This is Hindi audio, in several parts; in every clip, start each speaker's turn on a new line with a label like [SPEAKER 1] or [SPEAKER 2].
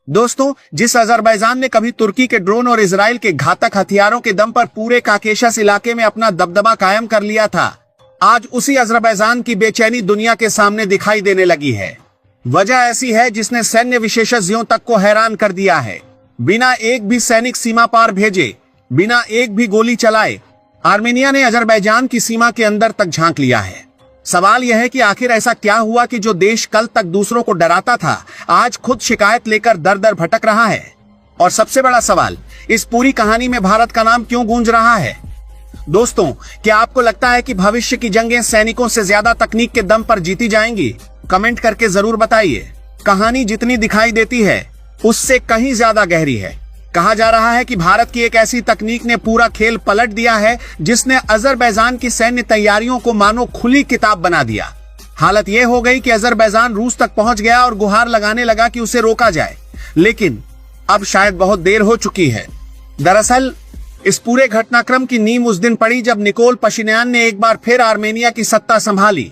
[SPEAKER 1] दोस्तों, जिस अजरबैजान ने कभी तुर्की के ड्रोन और इजराइल के घातक हथियारों के दम पर पूरे काकेशस इलाके में अपना दबदबा कायम कर लिया था, आज उसी अजरबैजान की बेचैनी दुनिया के सामने दिखाई देने लगी है। वजह ऐसी है जिसने सैन्य विशेषज्ञों तक को हैरान कर दिया है। बिना एक भी सैनिक सीमा पार भेजे, बिना एक भी गोली चलाए, आर्मेनिया ने अजरबैजान की सीमा के अंदर तक झांक लिया है। सवाल यह है कि आखिर ऐसा क्या हुआ कि जो देश कल तक दूसरों को डराता था, आज खुद शिकायत लेकर दर दर भटक रहा है। और सबसे बड़ा सवाल, इस पूरी कहानी में भारत का नाम क्यों गूंज रहा है? दोस्तों, क्या आपको लगता है कि भविष्य की जंगें सैनिकों से ज्यादा तकनीक के दम पर जीती जाएंगी? कमेंट करके जरूर बताइए। कहानी जितनी दिखाई देती है उससे कहीं ज्यादा गहरी है। कहा जा रहा है कि भारत की एक ऐसी तकनीक ने पूरा खेल पलट दिया है जिसने अजरबैजान की सैन्य तैयारियों को मानो खुली किताब बना दिया। हालत यह हो गई कि अजरबैजान रूस तक पहुंच गया और गुहार लगाने लगा कि उसे रोका जाए, लेकिन अब शायद बहुत देर हो चुकी है। दरअसल इस पूरे घटनाक्रम की नींव उस दिन पड़ी जब निकोल पशिन्यान ने एक बार फिर आर्मेनिया की सत्ता संभाली।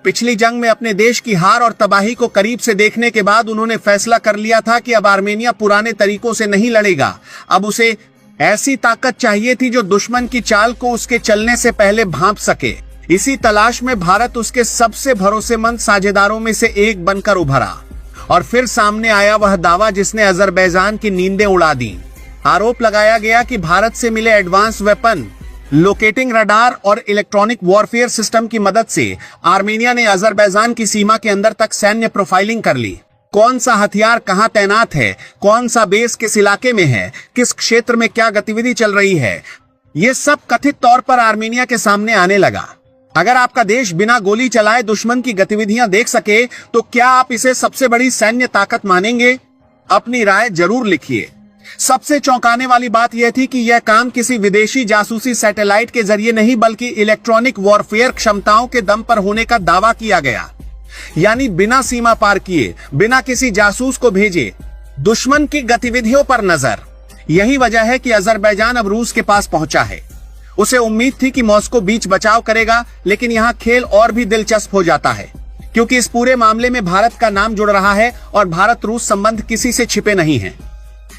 [SPEAKER 1] पिछली जंग में अपने देश की हार और तबाही को करीब से देखने के बाद उन्होंने फैसला कर लिया था कि अब आर्मेनिया पुराने तरीकों से नहीं लड़ेगा। अब उसे ऐसी ताकत चाहिए थी जो दुश्मन की चाल को उसके चलने से पहले भांप सके। इसी तलाश में भारत उसके सबसे भरोसेमंद साझेदारों में से एक बनकर उभरा और फिर सामने आया वह दावा जिसने अजरबैजान की नींदें उड़ा दी। आरोप लगाया गया कि भारत से मिले एडवांस वेपन, लोकेटिंग रडार और इलेक्ट्रॉनिक वॉरफेयर सिस्टम की मदद से आर्मेनिया ने अजरबैजान की सीमा के अंदर तक सैन्य प्रोफाइलिंग कर ली। कौन सा हथियार कहां तैनात है, कौन सा बेस किस इलाके में है, किस क्षेत्र में क्या गतिविधि चल रही है, ये सब कथित तौर पर आर्मेनिया के सामने आने लगा। अगर आपका देश बिना गोली चलाए दुश्मन की गतिविधियां देख सके तो क्या आप इसे सबसे बड़ी सैन्य ताकत मानेंगे? अपनी राय जरूर लिखिए। सबसे चौंकाने वाली बात यह थी कि यह काम किसी विदेशी जासूसी सैटेलाइट के जरिए नहीं बल्कि इलेक्ट्रॉनिक वॉरफेयर क्षमताओं के दम पर होने का दावा किया गया। यानी बिना सीमा पार किए, बिना किसी जासूस को भेजे, दुश्मन की गतिविधियों पर नजर। यही वजह है कि अजरबैजान अब रूस के पास पहुंचा है। उसे उम्मीद थी कि मॉस्को बीच बचाव करेगा, लेकिन यहाँ खेल और भी दिलचस्प हो जाता है क्योंकि इस पूरे मामले में भारत का नाम जुड़ रहा है और भारत रूस संबंध किसी से छिपे नहीं है।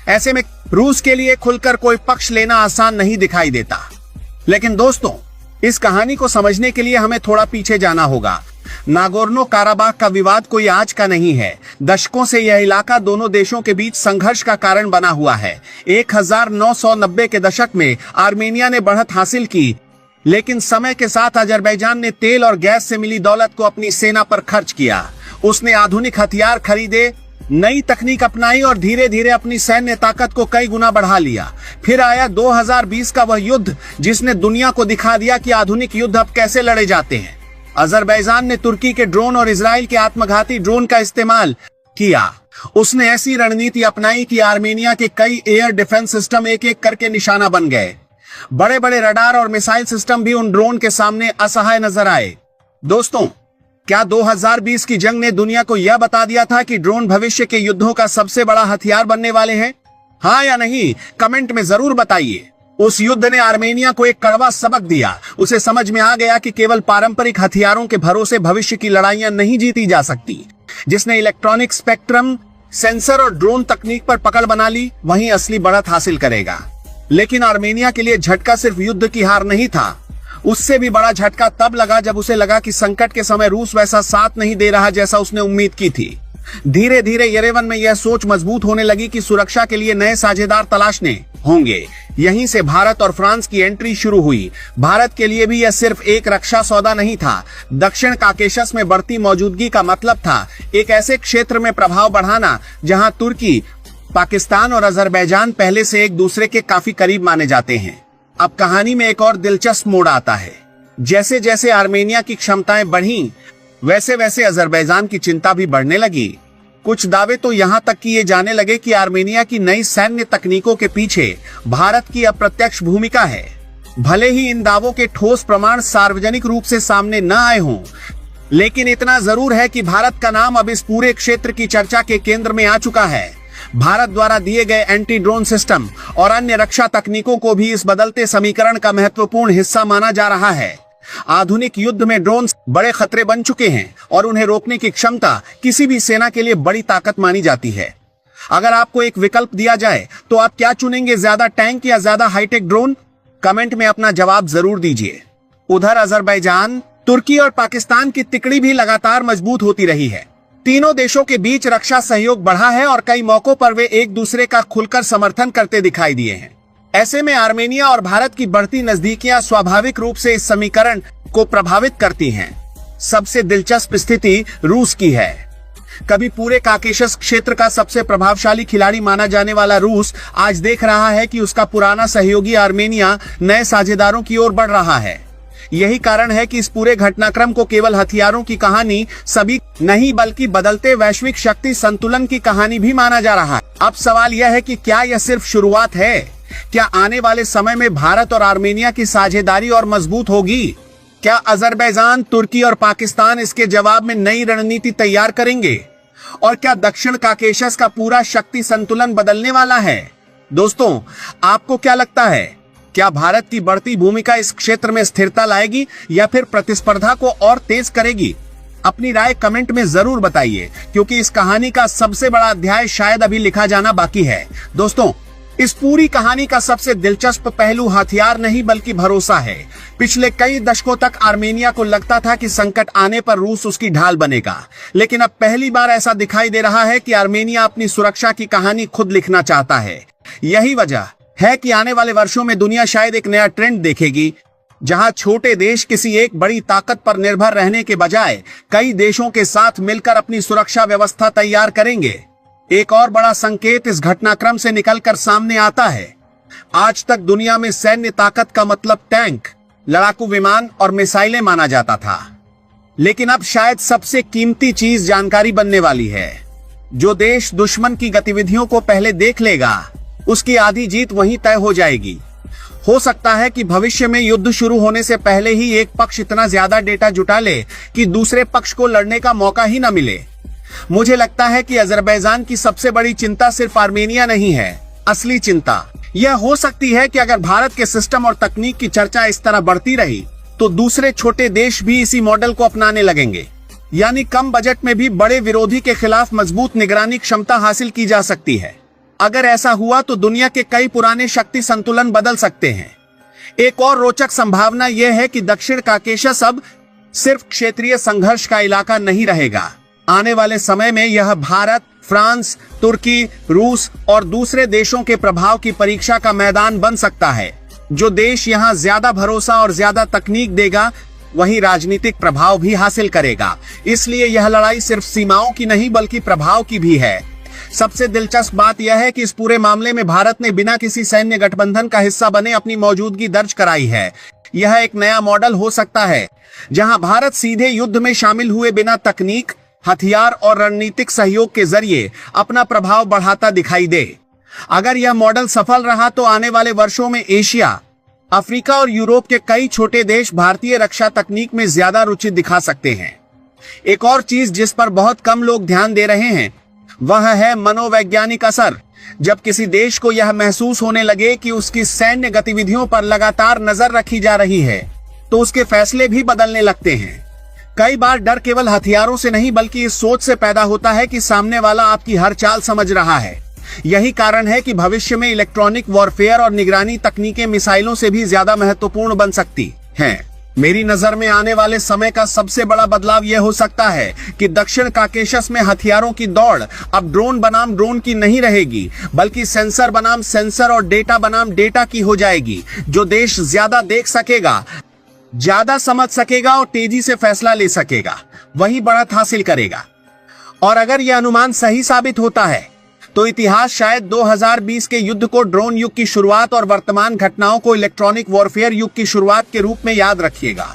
[SPEAKER 1] ऐसे में रूस के लिए खुलकर कोई पक्ष लेना आसान नहीं दिखाई देता। लेकिन दोस्तों, इस कहानी को समझने के लिए हमें थोड़ा पीछे जाना होगा। नागोर्नो काराबाख का विवाद कोई आज का नहीं है। दशकों से यह इलाका दोनों देशों के बीच संघर्ष का कारण बना हुआ है। 1990 के दशक में आर्मेनिया ने बढ़त हासिल की, लेकिन समय के साथ अजरबैजान ने तेल और गैस से मिली दौलत को अपनी सेना पर खर्च किया। उसने आधुनिक हथियार खरीदे, नई तकनीक अपनाई और धीरे धीरे अपनी सैन्य ताकत को कई गुना बढ़ा लिया। फिर आया 2020 का वह युद्ध जिसने दुनिया को दिखा दिया कि आधुनिक युद्ध अब कैसे लड़े जाते हैं। अजरबैजान ने तुर्की के ड्रोन और इजराइल के आत्मघाती ड्रोन का इस्तेमाल किया। उसने ऐसी रणनीति अपनाई कि आर्मेनिया के कई एयर डिफेंस सिस्टम एक एक करके निशाना बन गए। बड़े बड़े रडार और मिसाइल सिस्टम भी उन ड्रोन के सामने असहाय नजर आए। दोस्तों, क्या 2020 की जंग ने दुनिया को यह बता दिया था कि ड्रोन भविष्य के युद्धों का सबसे बड़ा हथियार बनने वाले हैं? हाँ या नहीं, कमेंट में जरूर बताइए। उस युद्ध ने आर्मेनिया को एक कड़वा सबक दिया। उसे समझ में आ गया कि केवल पारंपरिक हथियारों के भरोसे भविष्य की लड़ाइयां नहीं जीती जा सकती। जिसने इलेक्ट्रॉनिक स्पेक्ट्रम, सेंसर और ड्रोन तकनीक पर पकड़ बना ली, वही असली बढ़त हासिल करेगा। लेकिन आर्मेनिया के लिए झटका सिर्फ युद्ध की हार नहीं था। उससे भी बड़ा झटका तब लगा जब उसे लगा कि संकट के समय रूस वैसा साथ नहीं दे रहा जैसा उसने उम्मीद की थी। धीरे धीरे येरेवन में यह सोच मजबूत होने लगी कि सुरक्षा के लिए नए साझेदार तलाशने होंगे। यहीं से भारत और फ्रांस की एंट्री शुरू हुई। भारत के लिए भी यह सिर्फ एक रक्षा सौदा नहीं था। दक्षिण काकेशस में बढ़ती मौजूदगी का मतलब था एक ऐसे क्षेत्र में प्रभाव बढ़ाना जहां तुर्की, पाकिस्तान और अजरबैजान पहले से एक दूसरे के काफी करीब माने जाते हैं। अब कहानी में एक और दिलचस्प मोड़ आता है। जैसे जैसे आर्मेनिया की क्षमताएं बढ़ीं, वैसे वैसे अजरबैजान की चिंता भी बढ़ने लगी। कुछ दावे तो यहां तक किए जाने लगे कि आर्मेनिया की नई सैन्य तकनीकों के पीछे भारत की अप्रत्यक्ष भूमिका है। भले ही इन दावों के ठोस प्रमाण सार्वजनिक रूप से सामने न आए हों, लेकिन इतना जरूर है कि भारत का नाम अब इस पूरे क्षेत्र की चर्चा के केंद्र में आ चुका है। भारत द्वारा दिए गए एंटी ड्रोन सिस्टम और अन्य रक्षा तकनीकों को भी इस बदलते समीकरण का महत्वपूर्ण हिस्सा माना जा रहा है। आधुनिक युद्ध में ड्रोन बड़े खतरे बन चुके हैं और उन्हें रोकने की क्षमता किसी भी सेना के लिए बड़ी ताकत मानी जाती है। अगर आपको एक विकल्प दिया जाए तो आप क्या चुनेंगे, ज्यादा टैंक या ज्यादा हाईटेक ड्रोन? कमेंट में अपना जवाब जरूर दीजिए। उधर अजरबैजान, तुर्की और पाकिस्तान की तिकड़ी भी लगातार मजबूत होती रही है। तीनों देशों के बीच रक्षा सहयोग बढ़ा है और कई मौकों पर वे एक दूसरे का खुलकर समर्थन करते दिखाई दिए हैं। ऐसे में आर्मेनिया और भारत की बढ़ती नजदीकियां स्वाभाविक रूप से इस समीकरण को प्रभावित करती हैं। सबसे दिलचस्प स्थिति रूस की है। कभी पूरे काकेशस क्षेत्र का सबसे प्रभावशाली खिलाड़ी माना जाने वाला रूस आज देख रहा है कि उसका पुराना सहयोगी आर्मेनिया नए साझेदारों की ओर बढ़ रहा है। यही कारण है कि इस पूरे घटनाक्रम को केवल हथियारों की कहानी सभी नहीं बल्कि बदलते वैश्विक शक्ति संतुलन की कहानी भी माना जा रहा है। अब सवाल यह है कि क्या यह सिर्फ शुरुआत है? क्या आने वाले समय में भारत और आर्मेनिया की साझेदारी और मजबूत होगी? क्या अजरबैजान, तुर्की और पाकिस्तान इसके जवाब में नई रणनीति तैयार करेंगे? और क्या दक्षिण काकेशस का पूरा शक्ति संतुलन बदलने वाला है? दोस्तों, आपको क्या लगता है? क्या भारत की बढ़ती भूमिका इस क्षेत्र में स्थिरता लाएगी या फिर प्रतिस्पर्धा को और तेज करेगी? अपनी राय कमेंट में जरूर बताइए, क्योंकि इस कहानी का सबसे बड़ा अध्याय शायद अभी लिखा जाना बाकी है। दोस्तों, इस पूरी कहानी का सबसे दिलचस्प पहलू हथियार नहीं बल्कि भरोसा है। पिछले कई दशकों तक आर्मेनिया को लगता था कि संकट आने पर रूस उसकी ढाल बनेगा, लेकिन अब पहली बार ऐसा दिखाई दे रहा है कि आर्मेनिया अपनी सुरक्षा की कहानी खुद लिखना चाहता है। यही वजह है कि आने वाले वर्षों में दुनिया शायद एक नया ट्रेंड देखेगी, जहां छोटे देश किसी एक बड़ी ताकत पर निर्भर रहने के बजाय कई देशों के साथ मिलकर अपनी सुरक्षा व्यवस्था तैयार करेंगे। एक और बड़ा संकेत इस घटनाक्रम से निकलकर सामने आता है। आज तक दुनिया में सैन्य ताकत का मतलब टैंक, लड़ाकू विमान और मिसाइलें माना जाता था, लेकिन अब शायद सबसे कीमती चीज जानकारी बनने वाली है। जो देश दुश्मन की गतिविधियों को पहले देख लेगा, उसकी आधी जीत वहीं तय हो जाएगी। हो सकता है कि भविष्य में युद्ध शुरू होने से पहले ही एक पक्ष इतना ज्यादा डेटा जुटा ले कि दूसरे पक्ष को लड़ने का मौका ही न मिले। मुझे लगता है कि अजरबैजान की सबसे बड़ी चिंता सिर्फ आर्मेनिया नहीं है। असली चिंता यह हो सकती है कि अगर भारत के सिस्टम और तकनीक की चर्चा इस तरह बढ़ती रही तो दूसरे छोटे देश भी इसी मॉडल को अपनाने लगेंगे। यानी कम बजट में भी बड़े विरोधी के खिलाफ मजबूत निगरानी क्षमता हासिल की जा सकती है। अगर ऐसा हुआ तो दुनिया के कई पुराने शक्ति संतुलन बदल सकते हैं। एक और रोचक संभावना यह है कि दक्षिण काकेशस अब सिर्फ क्षेत्रीय संघर्ष का इलाका नहीं रहेगा। आने वाले समय में यह भारत, फ्रांस, तुर्की, रूस और दूसरे देशों के प्रभाव की परीक्षा का मैदान बन सकता है। जो देश यहां ज्यादा भरोसा और ज्यादा तकनीक देगा, वहीं राजनीतिक प्रभाव भी हासिल करेगा। इसलिए यह लड़ाई सिर्फ सीमाओं की नहीं बल्कि प्रभाव की भी है। सबसे दिलचस्प बात यह है कि इस पूरे मामले में भारत ने बिना किसी सैन्य गठबंधन का हिस्सा बने अपनी मौजूदगी दर्ज कराई है। यह एक नया मॉडल हो सकता है, जहां भारत सीधे युद्ध में शामिल हुए बिना तकनीक, हथियार और रणनीतिक सहयोग के जरिए अपना प्रभाव बढ़ाता दिखाई दे। अगर यह मॉडल सफल रहा तो आने वाले वर्षों में एशिया, अफ्रीका और यूरोप के कई छोटे देश भारतीय रक्षा तकनीक में ज्यादा रुचि दिखा सकते हैं। एक और चीज जिस पर बहुत कम लोग ध्यान दे रहे हैं, वह है मनोवैज्ञानिक असर। जब किसी देश को यह महसूस होने लगे कि उसकी सैन्य गतिविधियों पर लगातार नजर रखी जा रही है, तो उसके फैसले भी बदलने लगते हैं। कई बार डर केवल हथियारों से नहीं बल्कि इस सोच से पैदा होता है कि सामने वाला आपकी हर चाल समझ रहा है। यही कारण है कि भविष्य में इलेक्ट्रॉनिक वॉरफेयर और निगरानी तकनीकें मिसाइलों से भी ज्यादा महत्वपूर्ण बन सकती हैं। मेरी नजर में आने वाले समय का सबसे बड़ा बदलाव यह हो सकता है कि दक्षिण काकेशस में हथियारों की दौड़ अब ड्रोन बनाम ड्रोन की नहीं रहेगी, बल्कि सेंसर बनाम सेंसर और डेटा बनाम डेटा की हो जाएगी। जो देश ज्यादा देख सकेगा, ज्यादा समझ सकेगा और तेजी से फैसला ले सकेगा, वही बढ़त हासिल करेगा। और अगर यह अनुमान सही साबित होता है तो इतिहास शायद 2020 के युद्ध को ड्रोन युग की शुरुआत और वर्तमान घटनाओं को इलेक्ट्रॉनिक वॉरफेयर युग की शुरुआत के रूप में याद रखिएगा।